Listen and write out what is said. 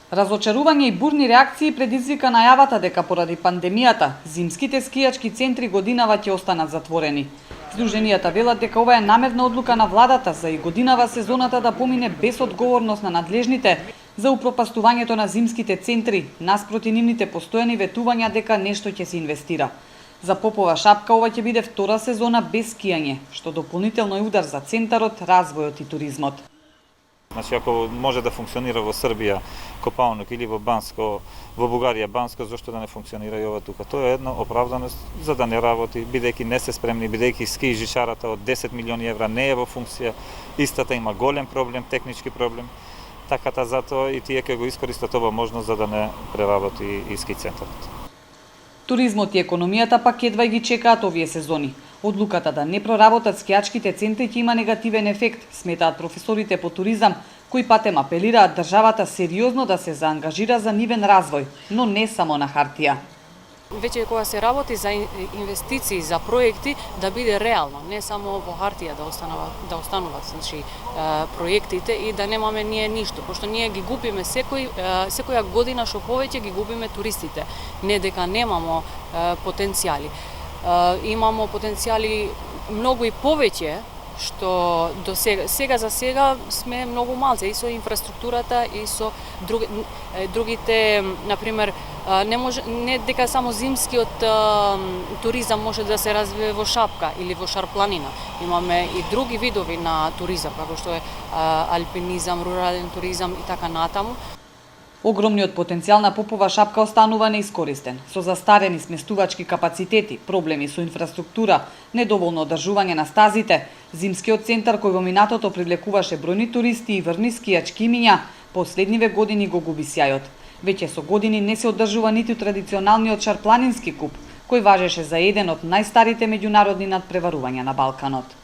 Разочарување и бурни реакции предизвика најавата дека поради пандемијата зимските скијачки центри годинава ќе останат затворени. Сдруженијата велат дека ова е намерна одлука на владата за и годинава сезоната да помине без одговорност на надлежните за упропастувањето на зимските центри, наспроти нивните постојани ветувања дека нешто ќе се инвестира. За Попова шапка ова ќе биде втора сезона без скијање, што дополнително е удар за центарот, развојот и туризмот. Значи, ако може да функционира во Србија Копалник или во Банско, во Бугарија Банско, зошто да не функционира и ова тука? Тоа е една оправданост за да не работи, бидејќи не се спремни, бидејќи ски жичарата од 10 милиони евра не е во функција, истата има голем проблем, технички проблем, така затоа и тие ќе го искористат ова можност за да не преработи и ски центарот. Туризмот и економијата пак едва ги чекаат овие сезони. Одлуката да не проработат скијачките центри ќе има негативен ефект, сметаат професорите по туризам, кои патем апелираат државата сериозно да се заангажира за нивен развој, но не само на хартија. Веќе кога се работи за инвестиции, за проекти, да биде реално, не само во хартија да остануваат значи, проектите и да немаме ние ништо, пошто ние ги губиме секоја година што повеќе ги губиме туристите, не дека немамо потенцијали. Имамо потенцијали многу и повеќе, што до сега за сега сме многу малце и со инфраструктурата и со другите, например, не дека само зимскиот туризам може да се развие во Шапка или во Шарпланина. Имаме и други видови на туризам, како што е алпинизам, рурален туризам и така натаму. Огромниот потенцијал на Попова шапка останува неискористен, со застарени сместувачки капацитети, проблеми со инфраструктура, недоволно одржување на стазите, зимскиот центар кој во минатото привлекуваше бројни туристи и врни скијачки имиња, последниве години го губи сјајот. Веќе со години не се одржува ниту традиционалниот шарпланински куп, кој важеше за еден од најстарите меѓународни надпреварувања на Балканот.